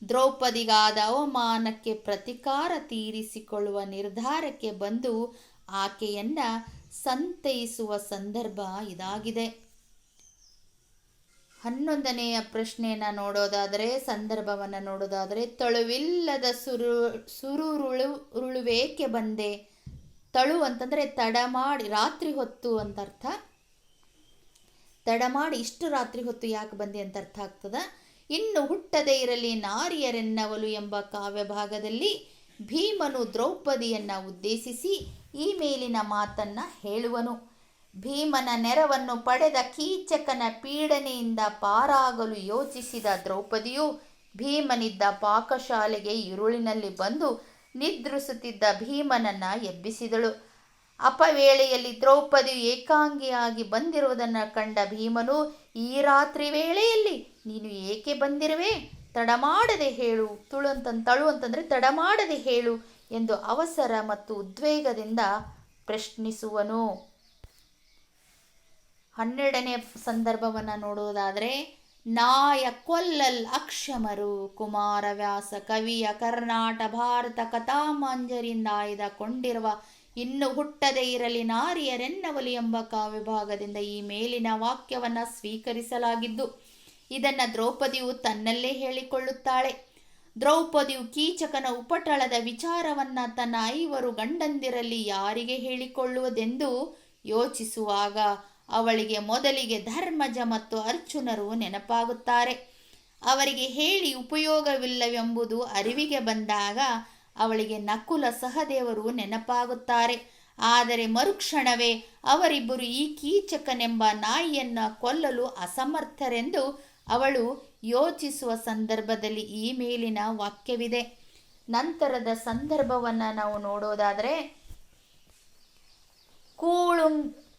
ದ್ರೌಪದಿಗಾದ ಅವಮಾನಕ್ಕೆ ಪ್ರತಿಕಾರ ತೀರಿಸಿಕೊಳ್ಳುವ ನಿರ್ಧಾರಕ್ಕೆ ಬಂದು ಆಕೆಯನ್ನು ಸಂತೈಸುವ ಸಂದರ್ಭ ಇದಾಗಿದೆ. 11ನೆಯ ಪ್ರಶ್ನೆಯನ್ನು ನೋಡೋದಾದರೆ, ಸಂದರ್ಭವನ್ನು ನೋಡೋದಾದರೆ, ತಳುವಿಲ್ಲದ ಸುರುರುಳುವೇಕೆ ಬಂದೆ. ತಳು ಅಂತಂದರೆ ತಡ ಮಾಡಿ, ರಾತ್ರಿ ಹೊತ್ತು ಅಂತ ಅರ್ಥ. ತಡ ಮಾಡಿ ಇಷ್ಟು ರಾತ್ರಿ ಹೊತ್ತು ಯಾಕೆ ಬಂದೆ ಅಂತ ಅರ್ಥ ಆಗ್ತದ. ಇನ್ನು ಹುಟ್ಟದೇ ಇರಲಿ ನಾರಿಯರೆನ್ನವಲು ಎಂಬ ಕಾವ್ಯಭಾಗದಲ್ಲಿ ಭೀಮನು ದ್ರೌಪದಿಯನ್ನು ಉದ್ದೇಶಿಸಿ ಈ ಮೇಲಿನ ಮಾತನ್ನು ಹೇಳುವನು. ಭೀಮನ ನೆರವನ್ನು ಪಡೆದ ಕೀಚಕನ ಪೀಡನೆಯಿಂದ ಪಾರಾಗಲು ಯೋಚಿಸಿದ ದ್ರೌಪದಿಯು ಭೀಮನಿದ್ದ ಪಾಕಶಾಲೆಗೆ ഇരുಳಿನಲ್ಲಿ ಬಂದು ನಿದ್ರಿಸುತ್ತಿದ್ದ ಭೀಮನನ್ನು ಎಬ್ಬಿಸಿದಳು. ಅಪವೇಳೆಯಲ್ಲಿ ದ್ರೌಪದಿಯು ಏಕಾಂಗಿಯಾಗಿ ಬಂದಿರುವುದನ್ನು ಕಂಡ ಭೀಮನು, ಈ ರಾತ್ರಿ ವೇಳೆಯಲ್ಲಿ ನೀನು ಏಕೆ ಬಂದಿರುವೆ, ತಡಮಾಡದೆ ಹೇಳು. ತಳು ಅಂತಂದರೆ ತಡಮಾಡದೆ ಹೇಳು ಎಂದು ಅವಸರ ಮತ್ತು ಉದ್ವೇಗದಿಂದ ಪ್ರಶ್ನಿಸುವನು. 12ನೇ ಸಂದರ್ಭವನ್ನು ನೋಡುವುದಾದರೆ, ನಾಯ ಕೊಲ್ಲಲ್ ಅಕ್ಷಮರು. ಕುಮಾರವ್ಯಾಸ ಕವಿಯ ಕರ್ನಾಟ ಭಾರತ ಕಥಾಮಂಜರಿಂದ ಆಯ್ದುಕೊಂಡಿರುವ ಇನ್ನು ಹುಟ್ಟದೇ ಇರಲಿ ನಾರಿಯರೆನ್ನವಲು ಎಂಬ ಕಾವ್ಯಭಾಗದಿಂದ ಈ ಮೇಲಿನ ವಾಕ್ಯವನ್ನು ಸ್ವೀಕರಿಸಲಾಗಿದ್ದು, ಇದನ್ನು ದ್ರೌಪದಿಯು ತನ್ನಲ್ಲೇ ಹೇಳಿಕೊಳ್ಳುತ್ತಾಳೆ. ದ್ರೌಪದಿಯು ಕೀಚಕನ ಉಪಟಳದ ವಿಚಾರವನ್ನು ತನ್ನ 5 ಗಂಡಂದಿರಲ್ಲಿ ಯಾರಿಗೆ ಹೇಳಿಕೊಳ್ಳುವುದೆಂದು ಯೋಚಿಸುವಾಗ ಅವಳಿಗೆ ಮೊದಲಿಗೆ ಧರ್ಮಜ ಮತ್ತು ಅರ್ಜುನರು ನೆನಪಾಗುತ್ತಾರೆ. ಅವರಿಗೆ ಹೇಳಿ ಉಪಯೋಗವಿಲ್ಲವೆಂಬುದು ಅರಿವಿಗೆ ಬಂದಾಗ ಅವಳಿಗೆ ನಕುಲ ಸಹದೇವರು ನೆನಪಾಗುತ್ತಾರೆ. ಆದರೆ ಮರುಕ್ಷಣವೇ ಅವರಿಬ್ಬರು ಈ ಕೀಚಕನೆಂಬ ನಾಯಿಯನ್ನು ಕೊಲ್ಲಲು ಅಸಮರ್ಥರೆಂದು ಅವಳು ಯೋಚಿಸುವ ಸಂದರ್ಭದಲ್ಲಿ ಈ ಮೇಲಿನ ವಾಕ್ಯವಿದೆ. ನಂತರದ ಸಂದರ್ಭವನ್ನು ನಾವು ನೋಡೋದಾದರೆ,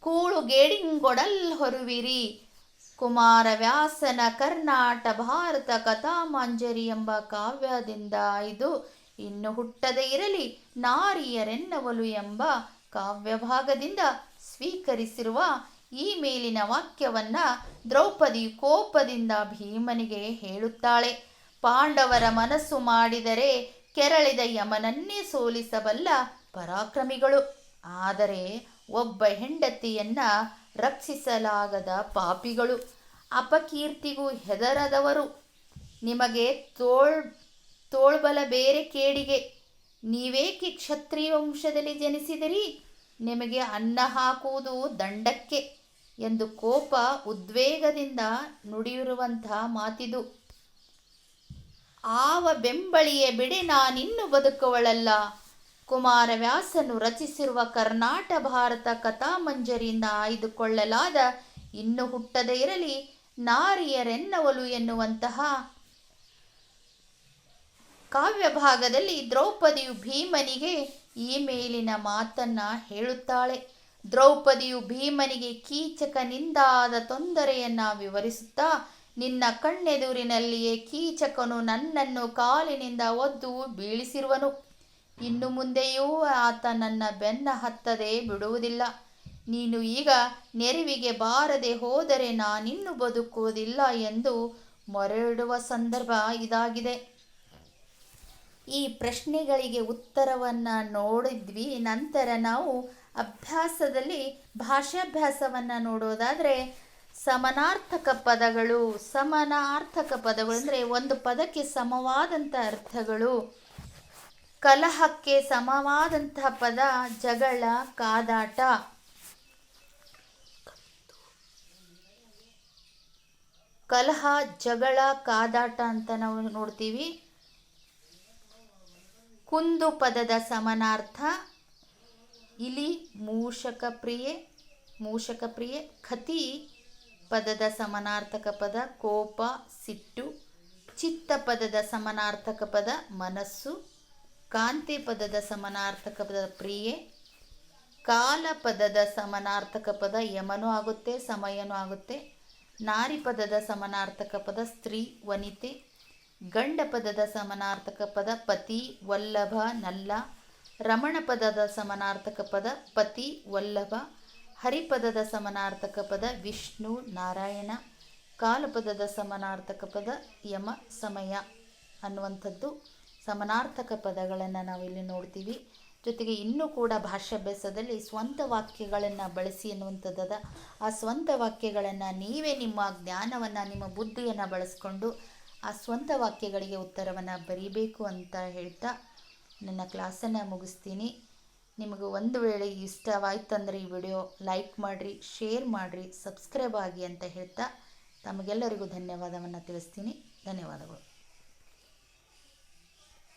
ಕೂಳುಗೇಡಿಂಗೊಡಲ್ ಹೊರುವಿರಿ. ಕುಮಾರವ್ಯಾಸನ ಕರ್ನಾಟ ಭಾರತ ಕಥಾಮಂಜರಿ ಎಂಬ ಕಾವ್ಯದಿಂದ ಇದು ಇನ್ನು ಹುಟ್ಟದೇ ಇರಲಿ ನಾರಿಯರೆನ್ನವಲು ಎಂಬ ಕಾವ್ಯಭಾಗದಿಂದ ಸ್ವೀಕರಿಸಿರುವ ಈ ಮೇಲಿನ ವಾಕ್ಯವನ್ನು ದ್ರೌಪದಿ ಕೋಪದಿಂದ ಭೀಮನಿಗೆ ಹೇಳುತ್ತಾಳೆ. ಪಾಂಡವರ ಮನಸ್ಸು ಮಾಡಿದರೆ ಕೆರಳಿದ ಯಮನನ್ನೇ ಸೋಲಿಸಬಲ್ಲ ಪರಾಕ್ರಮಿಗಳು, ಆದರೆ ಒಬ್ಬ ಹೆಂಡತಿಯನ್ನು ರಕ್ಷಿಸಲಾಗದ ಪಾಪಿಗಳು, ಅಪಕೀರ್ತಿಗೂ ಹೆದರದವರು. ನಿಮಗೆ ತೋಳ್ಬಲ ಬೇರೆ ಕೇಡಿಗೆ, ನೀವೇಕೆ ಕ್ಷತ್ರಿಯ ವಂಶದಲ್ಲಿ ಜನಿಸಿದಿರಿ, ನಿಮಗೆ ಅನ್ನ ಹಾಕುವುದು ದಂಡಕ್ಕೆ ಎಂದು ಕೋಪ ಉದ್ವೇಗದಿಂದ ನುಡಿಯಿರುವಂಥ ಮಾತಿದು. ಆವ ಬೆಂಬಳಿಯೇ ಬಿಡೆ ನಾನಿನ್ನು ಬದುಕುವಳಲ್ಲ. ಕುಮಾರವ್ಯಾಸನು ರಚಿಸಿರುವ ಕರ್ನಾಟ ಭಾರತ ಕಥಾಮಂಜರಿಯಿಂದ ಆಯ್ದುಕೊಳ್ಳಲಾದ ಇನ್ನು ಹುಟ್ಟದೇ ಇರಲಿ ನಾರಿಯರೆನ್ನವಲು ಎನ್ನುವಂತಹ ಕಾವ್ಯ ಭಾಗದಲ್ಲಿ ದ್ರೌಪದಿಯು ಭೀಮನಿಗೆ ಈ ಮೇಲಿನ ಮಾತನ್ನ ಹೇಳುತ್ತಾಳೆ. ದ್ರೌಪದಿಯು ಭೀಮನಿಗೆ ಕೀಚಕನಿಂದಾದ ತೊಂದರೆಯನ್ನ ವಿವರಿಸುತ್ತಾ, ನಿನ್ನ ಕಣ್ಣೆದುರಿನಲ್ಲಿಯೇ ಕೀಚಕನು ನನ್ನನ್ನು ಕಾಲಿನಿಂದ ಒದ್ದು ಬೀಳಿಸಿರುವನು. ಇನ್ನು ಮುಂದೆಯೂ ಆತ ನನ್ನ ಬೆನ್ನ ಹತ್ತದೆ ಬಿಡುವುದಿಲ್ಲ. ನೀನು ಈಗ ನೆರವಿಗೆ ಬಾರದೆ ಹೋದರೆ ನಾನಿನ್ನು ಬದುಕುವುದಿಲ್ಲ ಎಂದು ಮೊರೆಯಿಡುವ ಸಂದರ್ಭ ಇದಾಗಿದೆ. ಈ ಪ್ರಶ್ನೆಗಳಿಗೆ ಉತ್ತರವನ್ನು ನೋಡಿದ್ವಿ. ನಂತರ ನಾವು ಅಭ್ಯಾಸದಲ್ಲಿ ಭಾಷಾಭ್ಯಾಸವನ್ನು ನೋಡೋದಾದರೆ ಸಮನಾರ್ಥಕ ಪದಗಳು. ಸಮನಾರ್ಥಕ ಪದಗಳು ಅಂದರೆ ಒಂದು ಪದಕ್ಕೆ ಸಮವಾದಂಥ ಅರ್ಥಗಳು. ಕಲಹಕ್ಕೆ ಸಮವಾದಂತಹ ಪದ ಜಗಳ, ಕಾದಾಟ. ಕಲಹ, ಜಗಳ, ಕಾದಾಟ ಅಂತ ನಾವು ನೋಡ್ತೀವಿ. ಕುಂದು ಪದದ ಸಮನಾರ್ಥ ಇಲಿ, ಮೂಷಕ ಪ್ರಿಯೆ. ಖತಿ ಪದದ ಸಮನಾರ್ಥಕ ಪದ ಕೋಪ, ಸಿಟ್ಟು. ಚಿತ್ತ ಪದದ ಸಮನಾರ್ಥಕ ಪದ ಮನಸ್ಸು. ಕಾಂತಿ ಪದದ ಸಮನಾರ್ಥಕ ಪದ ಪ್ರಿಯೆ. ಕಾಲ ಪದದ ಸಮನಾರ್ಥಕ ಪದ ಯಮನೂ ಆಗುತ್ತೆ, ಸಮಯನೂ ಆಗುತ್ತೆ. ನಾರಿ ಪದದ ಸಮನಾರ್ಥಕ ಪದ ಸ್ತ್ರೀ, ವನಿತೆ. ಗಂಡ ಪದದ ಸಮನಾರ್ಥಕ ಪದ ಪತಿ, ವಲ್ಲಭ, ನಲ್ಲ. ರಮಣ ಪದದ ಸಮನಾರ್ಥಕ ಪದ ಪತಿ, ವಲ್ಲಭ. ಹರಿಪದದ ಸಮನಾರ್ಥಕ ಪದ ವಿಷ್ಣು, ನಾರಾಯಣ. ಕಾಲಪದದ ಸಮನಾರ್ಥಕ ಪದ ಯಮ, ಸಮಯ ಅನ್ನುವಂಥದ್ದು ಸಮನಾರ್ಥಕ ಪದಗಳನ್ನು ನಾವಿಲ್ಲಿ ನೋಡ್ತೀವಿ. ಜೊತೆಗೆ ಇನ್ನೂ ಕೂಡ ಭಾಷಾಭ್ಯಾಸದಲ್ಲಿ ಸ್ವಂತ ವಾಕ್ಯಗಳನ್ನು ಬಳಸಿ ಎನ್ನುವಂಥದ್ದದ. ಆ ಸ್ವಂತ ವಾಕ್ಯಗಳನ್ನು ನೀವೇ ನಿಮ್ಮ ಜ್ಞಾನವನ್ನು, ನಿಮ್ಮ ಬುದ್ಧಿಯನ್ನು ಬಳಸ್ಕೊಂಡು ಆ ಸ್ವಂತ ವಾಕ್ಯಗಳಿಗೆ ಉತ್ತರವನ್ನು ಬರೀಬೇಕು ಅಂತ ಹೇಳ್ತಾ ನನ್ನ ಕ್ಲಾಸನ್ನು ಮುಗಿಸ್ತೀನಿ. ನಿಮಗೆ ಒಂದು ವೇಳೆ ಇಷ್ಟವಾಯ್ತಂದರೆ ಈ ವಿಡಿಯೋ ಲೈಕ್ ಮಾಡಿರಿ, ಶೇರ್ ಮಾಡಿರಿ, ಸಬ್ಸ್ಕ್ರೈಬ್ ಆಗಿ ಅಂತ ಹೇಳ್ತಾ ತಮಗೆಲ್ಲರಿಗೂ ಧನ್ಯವಾದವನ್ನು ತಿಳಿಸ್ತೀನಿ. ಧನ್ಯವಾದಗಳು.